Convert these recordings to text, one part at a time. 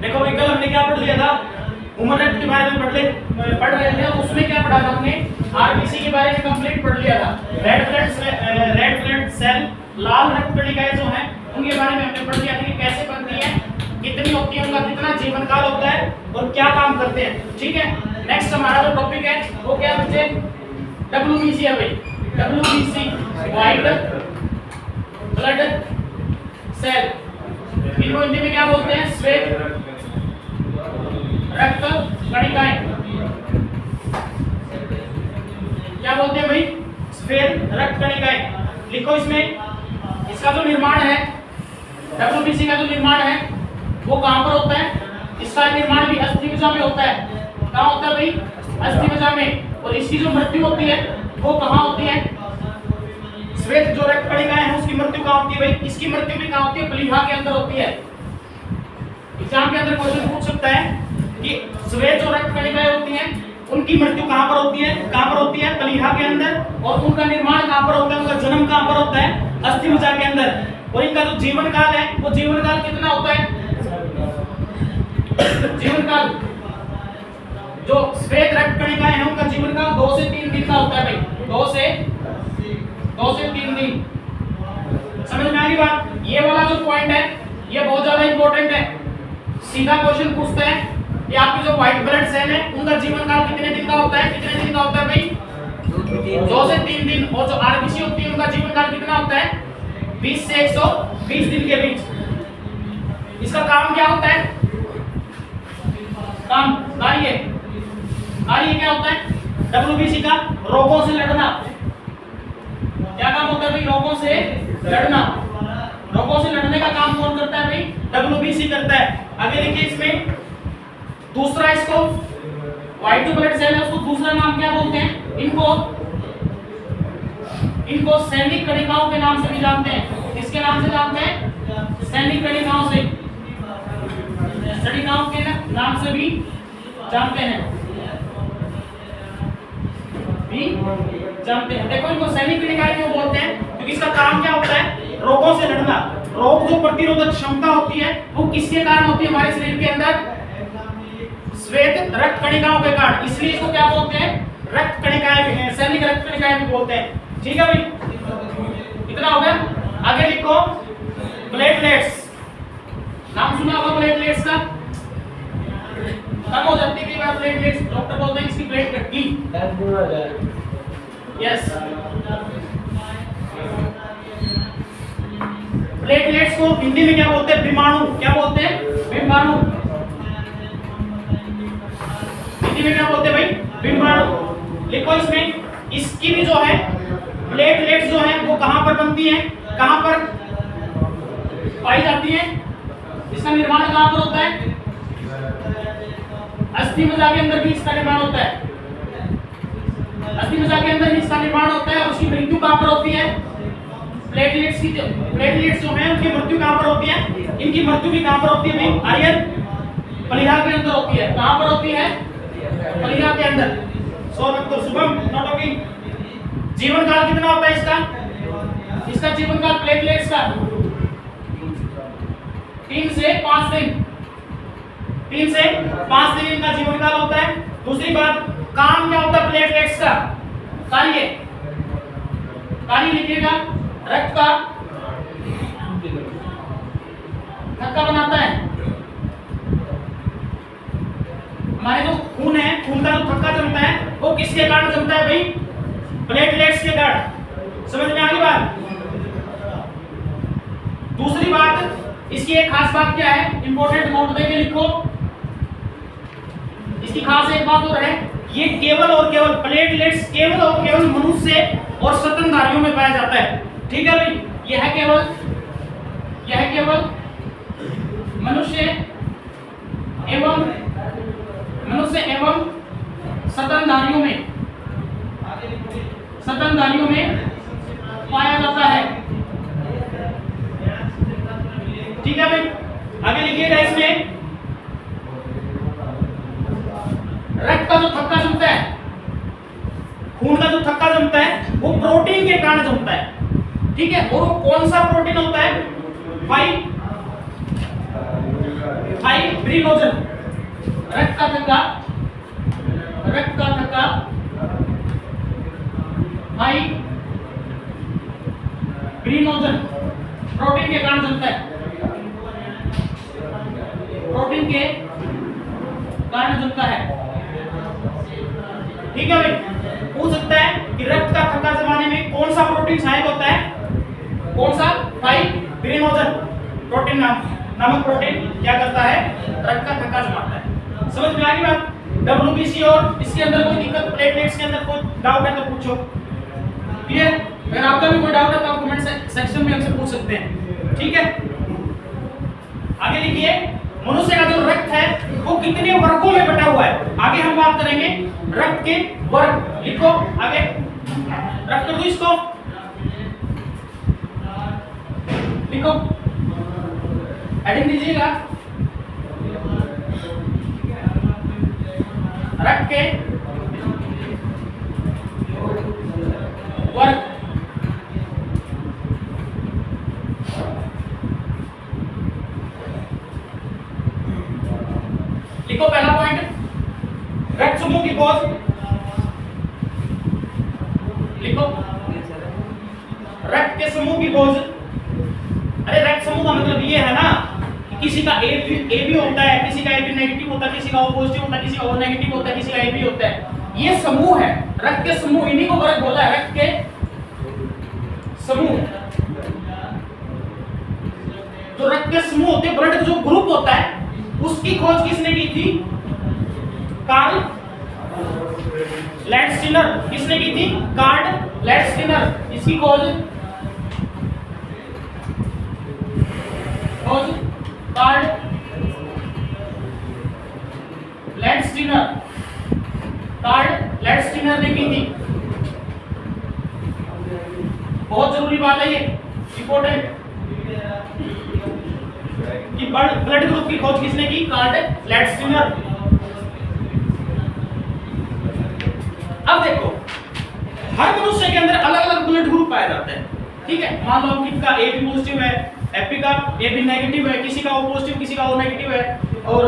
देखो भाई कल हमने क्या पढ़ लिया था, ह्यूमन राइट के बारे में पढ़ रहे थे। उसमें क्या पढ़ा था हमने, आरबीसी के बारे में कंप्लीट पढ़ लिया था। रेड ब्लड सेल, लाल रक्त कणिकाएं जो हैं उनके बारे में हमने पढ़ लिया था कि कैसे बनती है, कितनी होती है, उनका कितना जीवन काल होता है और क्या काम करते हैं। ठीक है, नेक्स्ट हमारा जो टॉपिक है वो क्या बच्चे, डब्ल्यूबीसी है भाई। डब्ल्यूबीसी व्हाइट ब्लड सेल, इनको हिंदी में क्या बोलते हैं, श्वेत रक्त कणिकाएं। क्या बोलते हैं भाई, श्वेत रक्त कणिकाएं। लिखो इसमें, इसका जो निर्माण है, डब्ल्यूबीसी का जो निर्माण है वो कहां पर होता है, इसका निर्माण भी अस्थिमज्जा में होता है। कहां होता है भाई, अस्थिमज्जा में। और इसकी जो मृत्यु होती है वो कहां होती है, श्वेत जो रक्त कणिकाएं हैं उसकी मृत्यु कहां होती है भाई, इसकी मृत्यु भी कहां होती है, प्लीहा के अंदर होती है। एग्जाम के अंदर क्वेश्चन पूछ सकता है कि श्वेत जो रक्त कणिकाएं होती हैं उनकी मृत्यु कहां पर होती है, कहां पर होती है, प्लीहा के अंदर। और उनका निर्माण कहां पर होता है, उनका जन्म कहां पर होता है, अस्थिमज्जा के अंदर। और इनका जो जीवन काल है वो जीवन काल कितना होता है, जीवन काल जो श्वेत रक्त कणिकाएं हैं उनका जीवन काल 2 से 3 दिन का होता है भाई, 2 से 3 दिन। समझ में आ रही बात। ये वाला जो पॉइंट है ये बहुत ज्यादा इंपॉर्टेंट है। सीधा क्वेश्चन पूछता है कि आपकी जो व्हाइट ब्लड सेल है उनका जीवन काल कितने दिन का होता है, कितने दिन का होता है भाई, 2 से 3 दिन। और जो आरबीसी होती है उनका जीवन काल कितना होता है, 20 से 120 दिन के बीच। इसका काम क्या होता है, काम कार्य क्या होता है डब्ल्यूबीसी का, रोगों से लड़ना। क्या काम होता है भाई, रोगों से लड़ना। रोगों से लड़ने का काम कौन करता है भाई, डब्ल्यूबीसी करता है। आगे देखिए इसमें दूसरा, इसको व्हाइट जो ब्लड सेल है उसको दूसरा नाम क्या बोलते हैं, इनको सैनिक कणिकाओं के नाम से भी जानते हैं। किसके नाम से जानते हैं, सैनिक कणिकाओं से, कणिकाओं के नाम से भी जानते हैं, देखो इनको सैनिक कणिकाएं क्यों बोलते हैं, क्योंकि इसका काम क्या होता है, रोगों से लड़ना। रोग जो प्रतिरोधक क्षमता होती है वो किसके कारण होती है हमारे शरीर के अंदर, श्वेत रक्त कणिकाओं के कारण। इसलिए इसको क्या बोलते हैं, रक्त कणिकाएं, सैनिक रक्त कणिकाएं भी बोलते हैं। ठीक है भाई, इतना हो गया। आगे लिखो प्लेटलेट्स, नाम सुना होगा प्लेटलेट्स का, कम हो जाती है कई बार प्लेटलेट्स, डॉक्टर बोलते हैं इसकी प्लेट कट गई। यस, प्लेटलेट्स को हिंदी में क्या बोलते हैं, विमाणु। क्या बोलते हैं, विमाणु। हिंदी में क्या बोलते हैं भाई, विमाणु। लिखो इसमें, इसकी भी जो है प्लेटलेट्स जो है वो कहां पर बनती है, कहां पर पाई जाती है, इसका निर्माण कहां पर होता है, अस्थिमज्जा के अंदर भी इसका निर्माण होता है। अस्थिमज्जा के अंदर ही इसका निर्माण होता है। और उसकी मृत्यु कहां पर होती है, प्लेटलेट्स जो हैं उनकी मृत्यु कहां पर होती है, इनकी मृत्यु भी कहां पर होती है भाई, आर्यन प्लीहा के अंदर होती है। कहां पर होती है, प्लीहा के अंदर। शुभम नोट की जीवन काल कितना होता है इसका जीवन काल प्लेटलेट्स का 3 से 5 दिन, 3 से 5 दिन इनका जीवन काल होता है। दूसरी बात, काम क्या होता है प्लेटलेट्स का, कार्य लिखिएगा, रक्त का थक्का बनाता है। हमारे जो खून है, खून का जो थक्का जमता है वो किसके कारण जमता है भाई, प्लेटलेट्स के कारण। समझ में आ गई बात। दूसरी बात, इसकी एक खास बात क्या है, इंपॉर्टेंट नोट देके लिखो। इसकी खास एक बात और है, ये केवल और केवल प्लेटलेट्स केवल और केवल मनुष्य और स्तनधारियों में पाया जाता है। ठीक है भाई, यह केवल मनुष्य एवं स्तनधारियों में पाया जाता है। ठीक है भाई, आगे लिखिएगा इसमें, रक्त का जो थक्का जमता है, खून का जो थक्का जमता है वो प्रोटीन के कारण जमता है। ठीक है, और वो कौन सा प्रोटीन होता है भाई, फाइब्रिनोजन, रक्त का थक्का, रक्त का थक्का फाइब्रिनोजन प्रोटीन के कारण जमता है, प्रोटीन के कारण जमता है। ठीक है भाई, पूछ सकता है कि रक्त का थक्का जमाने में कौन सा प्रोटीन सहायक होता है, कौन सा? फाइब्रिनोजन प्रोटीन नामक प्रोटीन क्या करता है? रक्त का थक्का जमाता है। समझ में आ गई बात? डब्ल्यूबीसी और इसके अंदर कोई दिक्कत, प्लेटलेट्स के अंदर कोई डाउट है तो पूछो। क्लियर? अगर आपका भी कोई डाउट है तो आप कमेंट सेक्शन में हमसे पूछ सकते हैं। ठीक है, आगे लिखिए, मनुष्य का जो रक्त है वो कितने वर्गों में बटा हुआ है? आगे हम बात करेंगे रक्त के वर्ग। लिखो आगे, रख कर दो इसको, लिखो, हेडिंग दीजिएगा, रक्त के वर्ग। लिखो पहला पॉइंट, रक्त समूह की खोज। लिखो, रक्त के समूह की खोज। अरे रक्त समूह का मतलब ये है ना कि किसी का ए बी होता है, किसी का ए बी नेगेटिव होता है, किसी का ओ पॉजिटिव होता है, किसी का ओ नेगेटिव होता है, किसी का ए बी होता है। ये समूह है, रक्त के समूह, इन्हीं को वर्ग बोला है, रक्त के समूह। तो रक्त के समूह होते हैं, ब्लड जो ग्रुप होता है उसकी खोज किसने की थी? Karl Landsteiner. किसने की थी? Karl Landsteiner. इसकी खोज कार्ल लैंडस्टीनर, कार्ल लैंडस्टीनर ने की थी। बहुत जरूरी बात है ये, इंपॉर्टेंट, कि ब्लड ग्रुप की खोज किसने की? Karl Landsteiner. अब देखो, हर मनुष्य के अंदर अलग अलग ब्लड ग्रुप पाए जाते हैं। ठीक है, मान लो किसी का ए बी पॉजिटिव है, एपी का ए बी नेगेटिव है, किसी का ओ पॉजिटिव, किसी का ओ नेगेटिव है, और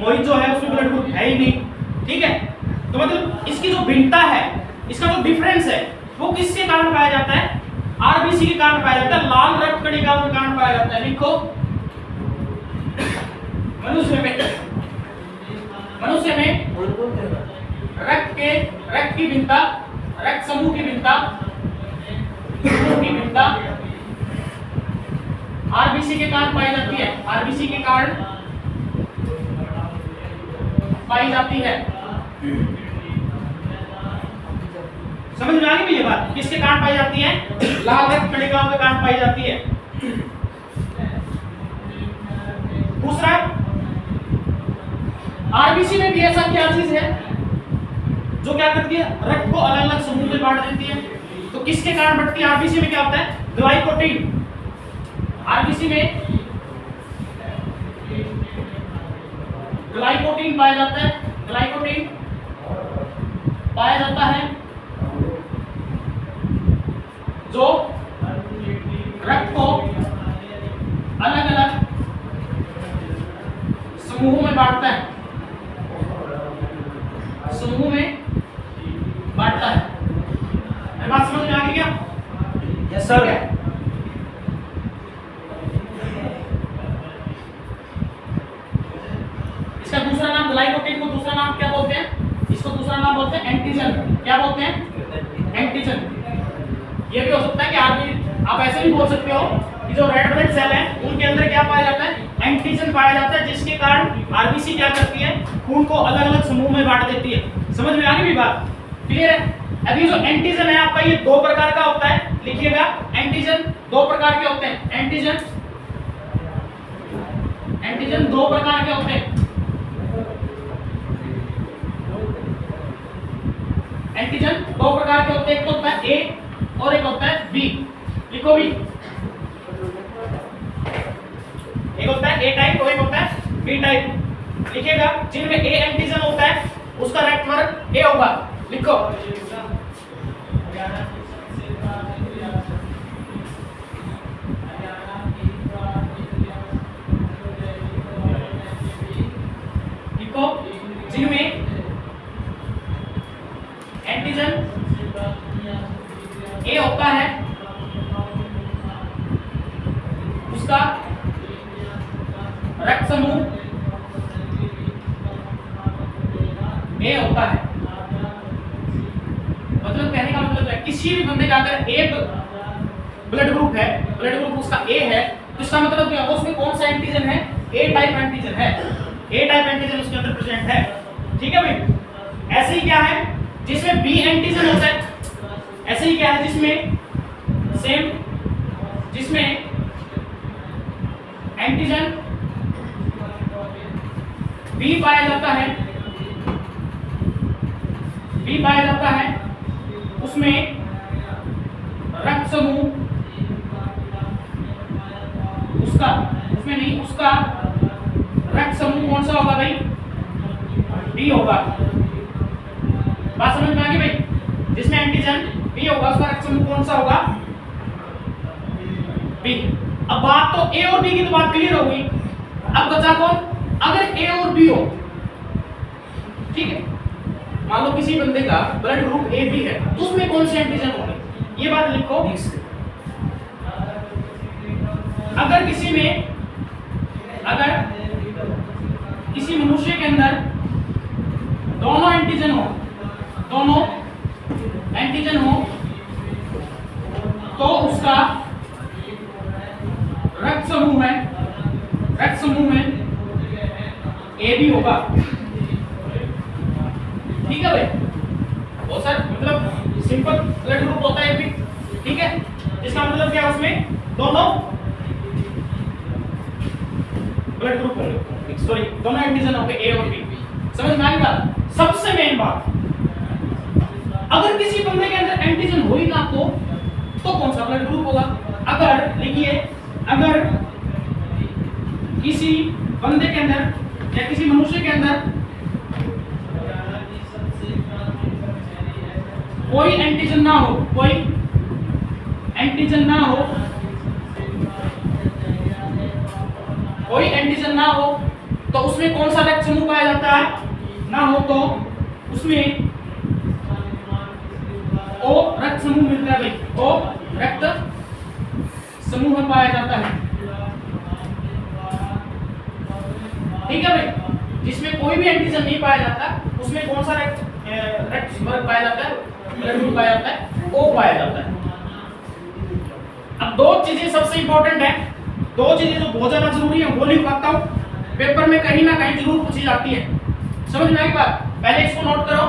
मोहित जो है उसमें ब्लड ग्रुप है ही नहीं। ठीक है, तो मतलब इसकी जो भिन्नता है, इसका जो डिफरेंस है, वो किसके कारण पाया जाता है? आरबीसी के कारण पाया जाता है, लाल रक्त कणिकाओं के कारण पाया जाता है। लिखो, मनुष्य में रक्त की भिन्नता, रक्त समूह की भिन्नता, आरबीसी के कारण पाई जाती है, आरबीसी के कारण पाई जाती है। समझ में आ गई ये बात? किसके कारण पाई जाती है? लाल रक्त कणिकाओं के कारण पाई जाती है। दूसरा, आरबीसी में भी ऐसा क्या चीज है जो क्या करती है? रक्त को अलग अलग समूह में बांट देती है। तो किसके कारण बढ़ती है? आरबीसी में क्या होता है? ग्लाइकोटीन। आरबीसी में ग्लाइकोटीन पाया जाता है, ग्लाइकोटीन पाया जाता है जो रक्त को अलग अलग समूहों में बांटता है, समूह में बांटता है। बात समझ में आ गई क्या? Yes sir. इसका दूसरा नाम, ग्लाइकोटीन को दूसरा नाम क्या बोलते हैं? इसको दूसरा नाम बोलते हैं एंटीजन। क्या बोलते हैं? एंटीजन। ये भी हो सकता है कि आप ऐसे भी बोल सकते हो कि जो रेड ब्लड सेल है उनके अंदर क्या पाया जाता है? एंटीजन पाया जाता है, जिसके कारण आरबीसी क्या करती है? खून को अलग अलग समूह में बांट देती है। समझ में आ गई बात? क्लियर है? अभी जो एंटीजन है आपका, ये दो प्रकार का होता है। लिखिएगा, एंटीजन दो प्रकार के होते हैं। एंटीजन दो प्रकार के होते हैं। एंटीजन दो प्रकार के होते हैं, एक होता है ए और एक होता है बी। लिखो बी, एक होता है ए टाइप और एक होता है बी टाइप। लिखिएगा, जिनमें ए एंटीजन होता है उसका रक्त वर्ग ए होगा। लिखो, रक्त समूह ए होता है। मतलब कहने का मतलब है किसी भी बंदे का अगर एक ब्लड ग्रुप है, ब्लड ग्रुप उसका ए है, तो इसका मतलब क्या है, उसमें कौन सा एंटीजन है, ए टाइप एंटीजन है, ए टाइप एंटीजन उसके अंदर प्रेजेंट है। ठीक है भाई। ऐसे ही क्या है जिसमें बी एंटीजन होता है, ऐसे ही क्या है जिसमें सेम, जिसमें एंटीजन बी पाया जाता है, बी पाया जाता है, उसमें रक्त समूह उसका, उसमें नहीं, उसका रक्त समूह कौन सा होगा भाई, बी होगा। बात समझ में आ गई भाई। जिसमें एंटीजन बी होगा उसका रक्त समूह कौन सा होगा, बी। अब बात तो ए और बी की तो बात क्लियर होगी। अब बचा कौन, अगर ए और बी हो, ठीक है, मान लो किसी बंदे का ब्लड ग्रुप ए बी है, तो उसमें कौन से एंटीजन होंगे, ये बात लिखो। अगर किसी में, अगर किसी मनुष्य के अंदर दोनों एंटीजन हो, दोनों एंटीजन हो, तो उसका रक्त समूह है, रक्त समूह में ए बी होगा। ठीक है भाई। वो सर मतलब सिंपल ब्लड ग्रुप होता है ए बी, ठीक है, इसका मतलब क्या, उसमें दोनों ब्लड ग्रुप होंगे, सॉरी दोनों एंटीजन होंगे ए और बी। समझ में आई बात। सबसे मेन बात, अगर किसी बंदे के अंदर एंटीजन हो ही ना तो कौन सा ब्लड ग्रुप होगा। अगर लिखिए, अगर किसी बंदे के अंदर या किसी मनुष्य के अंदर कोई एंटीजन ना हो, कोई एंटीजन ना हो, कोई एंटीजन ना हो, तो उसमें कौन सा रक्त समूह पाया जाता है, ना हो तो उसमें ओ रक्त समूह मिलता है भाई, ओ रक्त समूह पाया जाता है। ठीक है भाई। जिसमें कोई भी एंटीजन नहीं पाया जाता, उसमें कौन सा रक्त वर्ग पाया जाता है, ब्लड ग्रुप पाया जाता है, ओ पाया जाता है। अब दो चीजें सबसे इंपॉर्टेंट है, दो चीजें जो बहुत ज्यादा जरूरी है वो लिख पाता हूं, पेपर में कहीं ना कहीं जरूर पूछी जाती है। समझ में आई बात। पहले इसको नोट करो,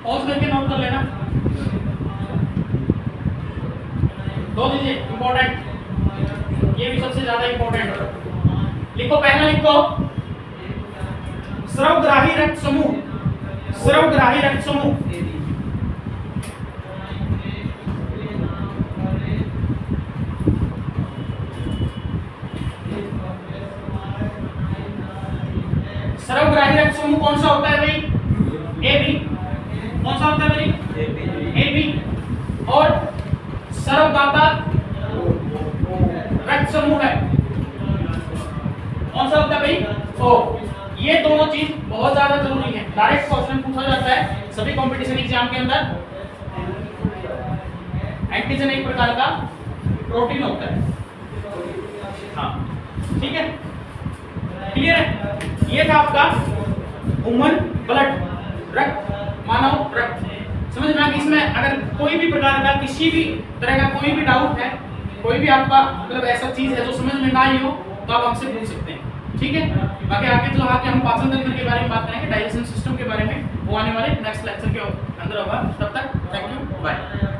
पॉज करके नोट कर लेना। दो चीजें इंपॉर्टेंट, ये भी सबसे ज्यादा इंपॉर्टेंट। लिखो, पहला लिखो स्रवग्राही रक्त समूह, स्रवग्राही रक्त समूह। स्रवग्राही रक्त समूह कौन सा होता है भाई, ए बी। कौन सा होता है भाई, ए बी। और स्रवदाता रक्त समूह है, कौन सा होता है भाई, ओ। ये दोनों चीज बहुत ज्यादा जरूरी है, डायरेक्ट क्वेश्चन पूछा जाता है सभी कंपटीशन एग्जाम के अंदर। एंटीजन एक प्रकार का प्रोटीन होता है, हाँ ठीक है, क्लियर है। ये था आपका ह्यूमन ब्लड, रक्त, मानव रक्त। समझ में आ गई। इसमें अगर कोई भी प्रकार का किसी भी तरह का कोई भी डाउट है, कोई भी आपका मतलब ऐसा चीज है जो समझ में ना आई हो, तो आप हमसे पूछ सकते हैं, ठीक है। बाकी आगे जो आके हम पाचन तंत्र के बारे में बात करेंगे, डाइजेशन सिस्टम के बारे में, वो आने वाले नेक्स्ट लेक्चर के अंदर होगा। तब तक थैंक यू, बाय।